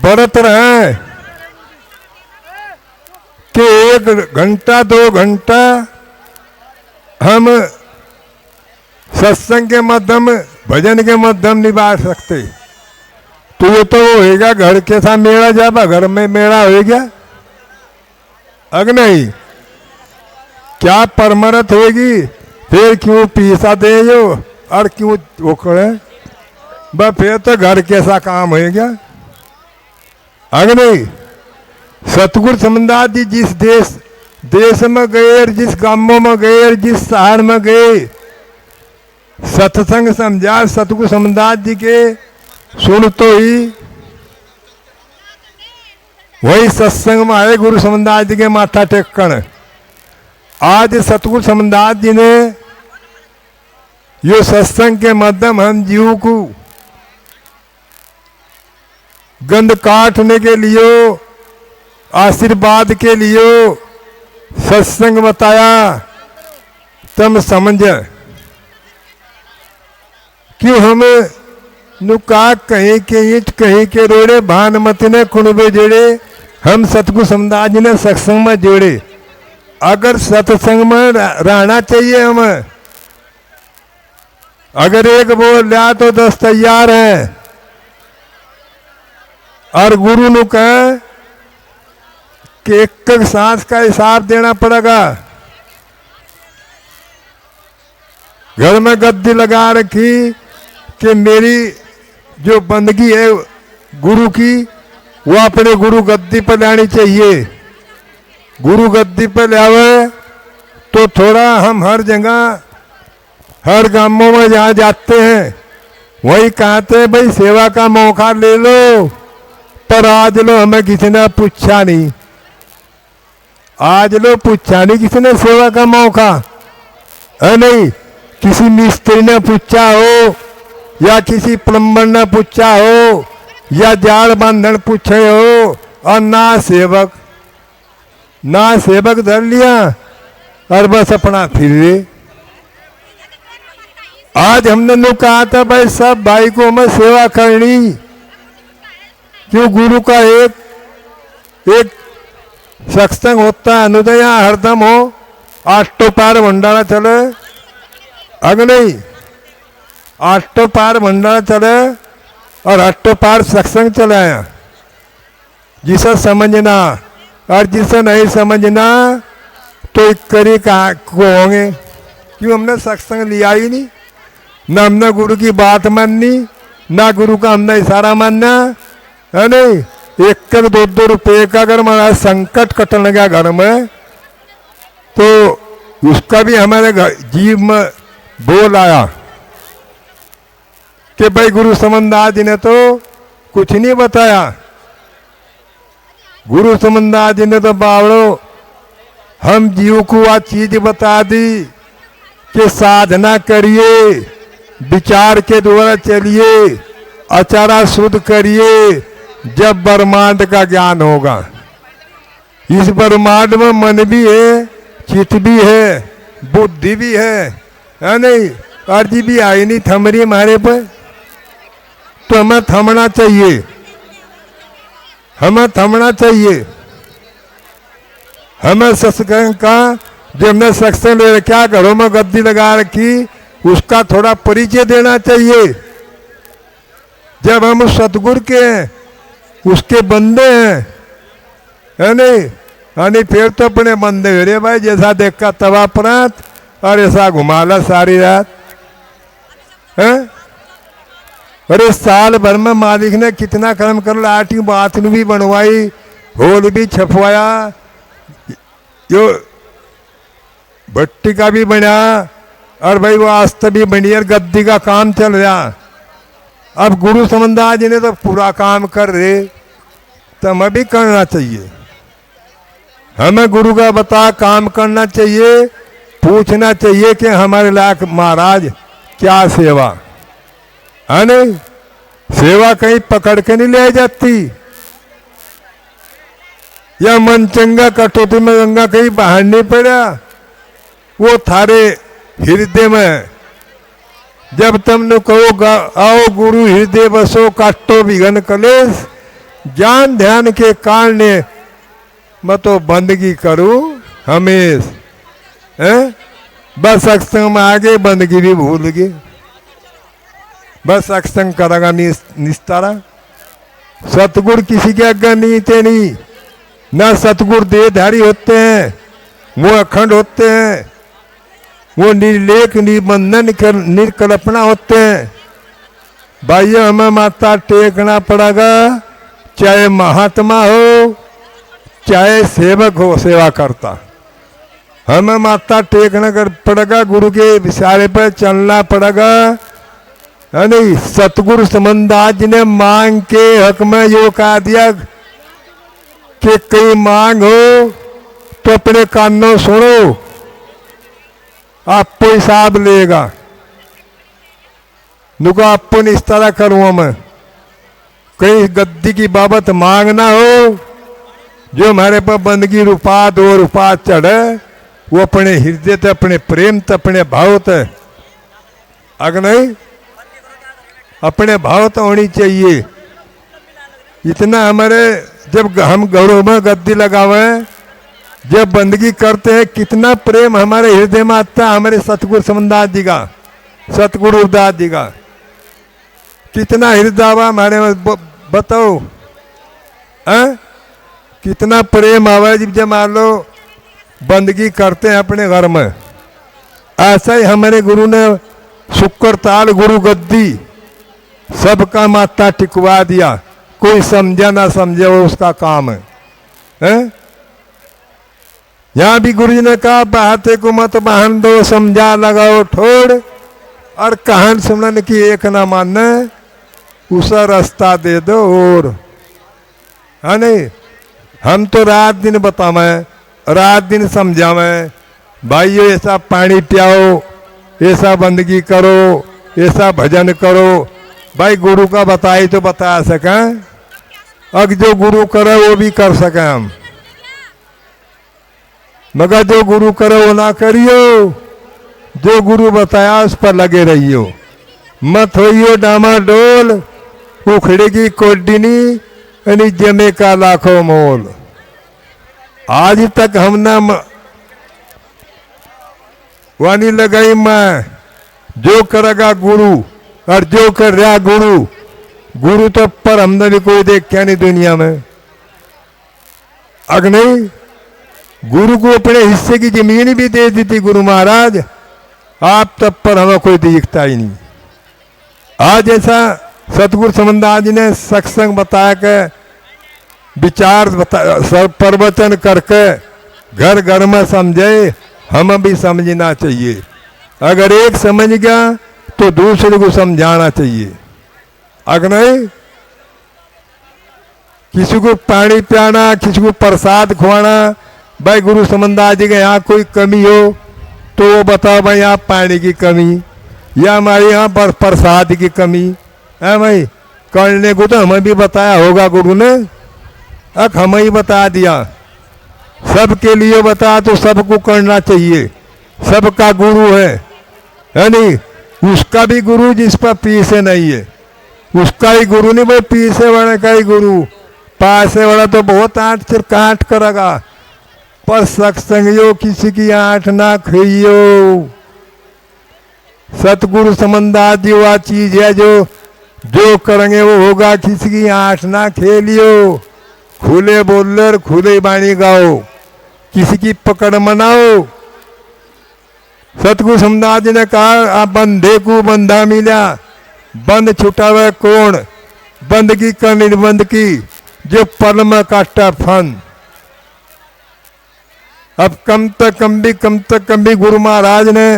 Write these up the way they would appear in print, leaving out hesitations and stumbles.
व्रत रहे कि 1 घंटा 2 घंटा हम सत्संग के माध्यम भजन के माध्यम नहीं बांट सकते, तो ये तो होएगा घर के साथ मेला, जाबा घर में मेला होएगा अग नहीं, क्या परमरत होगी, फिर क्यों पीसा दे जो और क्यों ओखड़े, बस फिर तो घर कैसा काम होएगा अग नहीं। सतगुरु समदास जी जिस देश में गए, जिस गांवों में गए, जिस शहर में गए, सत्संग समझा सतगुरु समदास जी के सुन तो ही वही सत्संग में आए गुरु समदास जी के माथा टेकन। आज सतगुरु समदास जी ने यो सत्संग के माध्यम हम जीव को गंध काटने के लिए, आशीर्वाद के लिए सत्संग बताया, तुम समझ क्यों हम नुका कहीं के ईट कहीं के रोड़े, भानुमति ने कुणबे जोड़े, हम सतगुरु समदास जी ने सत्संग में जोड़े। अगर सत्संग में रहना चाहिए हमें, अगर एक बोल लिया तो 10 तैयार है, और गुरु ने कहा कि एक सांस का हिसाब देना पड़ेगा। घर में गद्दी लगा रखी कि मेरी जो बंदगी है गुरु की, वो अपने गुरु गद्दी पर लानी चाहिए। गुरु गद्दी पर लावे तो थोड़ा हम हर जगह हर गांवों में जहाँ जाते हैं वही कहते हैं भाई सेवा का मौका ले लो, पर आज लो हमें किसी ने पूछा नहीं, आज लो पूछा नहीं किसी ने सेवा का मौका है नहीं। किसी मिस्त्री ने पूछा हो, या किसी प्लम्बर ने पूछा हो, या जाड़ बांधन पूछे हो, और ना सेवक धर लिया और बस अपना फिर रहे। आज हमने नु कहा था भाई सब भाई को हमें सेवा करनी, क्यों गुरु का एक सत्संग होता है, अनुदय हरदम हो, आठों पार भंडारा चले अग नहीं, आठों पार भंडारा चले और आठों पार सत्संग चलाया। जिसे समझना और जिसे नहीं समझना तो एक करी कहा को होंगे, क्यों हमने सत्संग लिया ही नहीं, ना हमने गुरु की बात माननी, ना गुरु का हमने इशारा मानना है नहीं। 1-2 रुपये का अगर हमारा संकट कटने लगा घर में, तो उसका भी हमारे जीव में बोल आया कि भाई गुरु समदास जी ने तो कुछ नहीं बताया। गुरु समदास जी ने तो बावड़ो हम जीव को वह चीज बता दी कि साधना करिए, विचार के द्वारा चलिए, आचारा शुद्ध करिए, जब ब्रह्मांड का ज्ञान होगा। इस ब्रह्मांड में मन भी है, चित्त भी है, बुद्धि भी है नहीं, अर्जी भी आई नहीं थम रही हमारे पर, तो हमें थमना चाहिए, हमें थमना चाहिए। हमें सत्संग का जो हमने सत्संग ले रखा, घरों में गद्दी लगा रखी, उसका थोड़ा परिचय देना चाहिए। जब हम उस सतगुरु के उसके बंदे हैं है नहीं, यानी फिर तो अपने बंदे रे भाई, जैसा देखा तवा प्रांत और ऐसा घुमाला सारी रात है। अरे साल भर में मालिक ने कितना कर्म कर ला, आटी बात भी बनवाई, होल भी छपवाया, जो भट्टी का भी बना, और भाई वो आस्था भी बनी, और गद्दी का काम चल रहा। अब गुरु समदास जी ने तो पूरा काम कर रहे, तो हमें भी करना चाहिए। हमें गुरु का बता काम करना चाहिए, पूछना चाहिए कि हमारे लायक महाराज क्या सेवा है नहीं। सेवा कहीं पकड़ के नहीं ले जाती, या मन चंगा कटौती में गंगा कहीं बाहर नहीं पड़ा, वो थारे हृदय में। जब तुमने कहो आओ गुरु हृदय बसो, काटो विघन कलेश, ज्ञान ध्यान के कारण मैं तो बंदगी करूं हमेश बस सत्संग में आगे बंदगी भी भूल गए। बस सत्संग करेगा निस्तारा। सतगुरु किसी के आज्ञा नीते नहीं, ना सतगुरु देहधारी होते हैं, वो अखंड होते हैं, वो निर्लेख निबंधन निर्कल्पना होते हैं। भाइयों हमें माथा टेकना पड़ेगा, चाहे महात्मा हो चाहे सेवक हो सेवा करता, हमें माथा टेकना पड़ेगा, गुरु के इशारे पर चलना पड़ेगा। है नहीं, सतगुरु संबंधाज ने मांग के हक में यो कहा दिया कि कहीं मांग हो तो अपने कानों सुनो, आपको हिसाब लेगा। नुको आपको इस तरह करूँ मैं, कहीं गद्दी की बाबत मांगना हो, जो हमारे पर बंदगी रूपात और रूपात चढ़े, वो अपने हृदय ते अपने प्रेम ते अपने भाव ते, अगर नहीं अपने भाव तो होनी चाहिए। इतना हमारे जब हम घरों में गद्दी लगावे, जब बंदगी करते हैं, कितना प्रेम हमारे हृदय में आता है हमारे सतगुरु समदास जी का, सतगुरु उदास जी का, कितना हृदय हमारे में बताओ कितना प्रेम आवे जब मान लो बंदगी करते हैं अपने घर में। ऐसा ही हमारे गुरु ने शुक्र ताल गुरु गद्दी सबका माथा टिकवा दिया, कोई समझा ना समझे वो उसका काम है। यहाँ भी गुरु जी ने कहा बहाते को मत बहन दो, समझा लगाओ ठोड़, और कहान सुनने की एक ना मानने उसा रास्ता दे दो। और है नहीं, हम तो रात दिन बतावे, रात दिन समझावे, भाइयों ऐसा पानी पियाओ, ऐसा बंदगी करो, ऐसा भजन करो। भाई गुरु का बताई तो बता सकें, अब जो गुरु करे वो भी कर सकें हम, मगर जो गुरु करे वो ना करियो, जो गुरु बताया उस पर लगे रहियो, मत होइयो डामाडोल, उखड़ेगी कोडिनी यानी जमे का लाखों मोल। आज तक हमने वानी लगाई मैं, जो करेगा गुरु और जो कर रहा गुरु, गुरु तो पर हमने भी कोई देख क्या नहीं दुनिया में। अगर नहीं गुरु को अपने हिस्से की जमीन भी दे दी थी गुरु महाराज, आप तब पर हमें कोई दिखता ही नहीं। आज ऐसा सतगुरु समदास जी ने सत्संग बताया के विचार प्रवचन करके घर घर में समझे, हमें भी समझना चाहिए। अगर एक समझ गया तो दूसरे को समझाना चाहिए। अगर नहीं किसी को पानी पियाना, किसी को प्रसाद खुआना, भाई गुरु समदास जी के यहाँ कोई कमी हो तो वो बताओ भाई यहाँ पानी की कमी या हमारे यहाँ पर प्रसाद की कमी है भाई, करने को तो हमें भी बताया होगा गुरु ने, अब हमें ही बता दिया। सबके लिए बता तो सबको करना चाहिए, सबका गुरु है नहीं, उसका भी गुरु जिस पर पीछे नहीं है, उसका ही गुरु नहीं भाई, पीछे वाले का ही गुरु, पासे वाला तो बहुत आंट सिर काट करेगा, पर सत्संगियो किसी की आंट ना खाइयो। सतगुरु समदास जी वह चीज है जो करेंगे वो होगा, किसी की आंट ना खेलियो, खुले बोलर खुले बाणी गाओ, किसी की पकड़ मनाओ। सतगुरु समदास जी ने कहा आप बंधे को बंधा मिला, बंद छुटावे कौन, बंदगी का निर्बंध की जो पल में काटा फन। अब कम तक कम भी गुरु महाराज ने,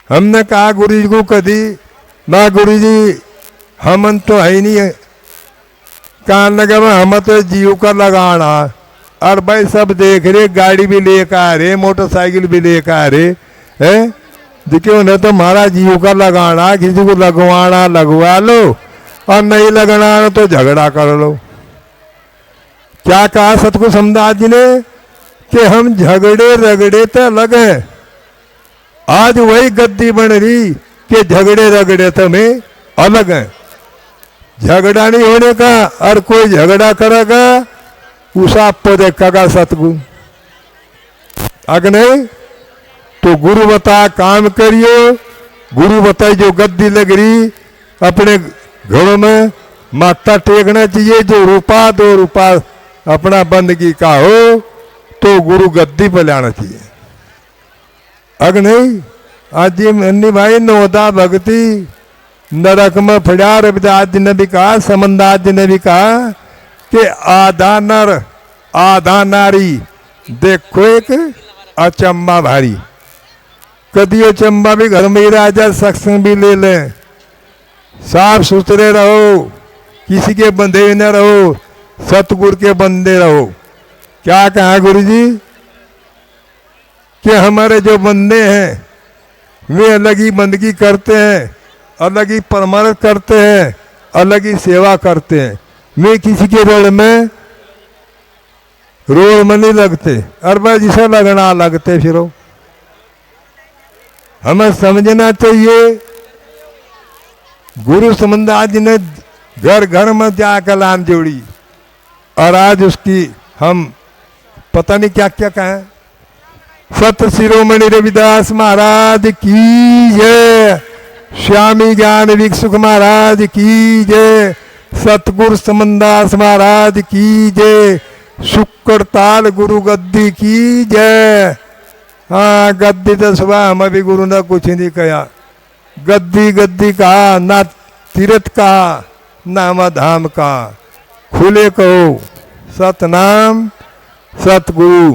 हमने कहा गुरु जी को कभी ना गुरु जी हमन तो है ही नहीं है, कहा लगा हम तो जीव का लगाना, और भाई सब देख रहे, गाड़ी भी लेकर आ रहे, मोटरसाइकिल भी लेकर आ रहे हैं, देखिए उन्हें तो हमारा जीव का लगाना, किसी को लगवाना लगवा लो और नहीं लगाना तो झगड़ा कर लो। क्या कहा सतगुरु समदास जी ने कि हम झगड़े रगड़े तो लगे, आज वही गद्दी बन रही कि झगड़े रगड़े तो में अलग है। झगड़ा नहीं होने का। और कोई झगड़ा करेगा उस आप पर देखेगा सतगुरु। अगर नहीं तो गुरु बता काम करियो। गुरु बताई जो गद्दी लग रही अपने घरों में माथा टेकना चाहिए। जो रूपा 2 रूपा अपना बंदगी का हो तो गुरु गद्दी पर लाना चाहिए। अगर नहीं आज ये मन्नी भाई नोदा भक्ति नरक में फड़ा। रविदास जी ने भी कहा, समनदास जी ने भी कहा कि आधा नर आधा नारी देखो एक अचंबा भारी। कदी अचंबा भी घर में ही राजा सत्संग भी ले लें। साफ सुथरे रहो, किसी के बंधे न रहो, सतगुरु के बंदे रहो। क्या कहा गुरु जी कि हमारे जो बंदे हैं वे अलग ही बंदगी करते हैं, अलग ही परमार्थ करते हैं, अलग ही सेवा करते हैं। वे किसी के रोल में नहीं लगते। और भाई जिसे लगना लगते फिरो। हमें समझना चाहिए गुरु समनदास जी ने घर घर में जाकर लान जोड़ी और आज उसकी हम पता नहीं क्या क्या कहें। सत शिरोमणि रविदास महाराज की जय। स्वामी ज्ञान भिक्षुक महाराज की जय। सतगुरु समनदास महाराज की जय। शुक्र ताल गुरु गद्दी की जय। हाँ गद्दी तो सुबह हमें भी गुरु ने कुछ नहीं कहा। गद्दी गद्दी कहा ना, तीर्थ कहा ना धाम का। खुले कहो सतनाम सतगुरु।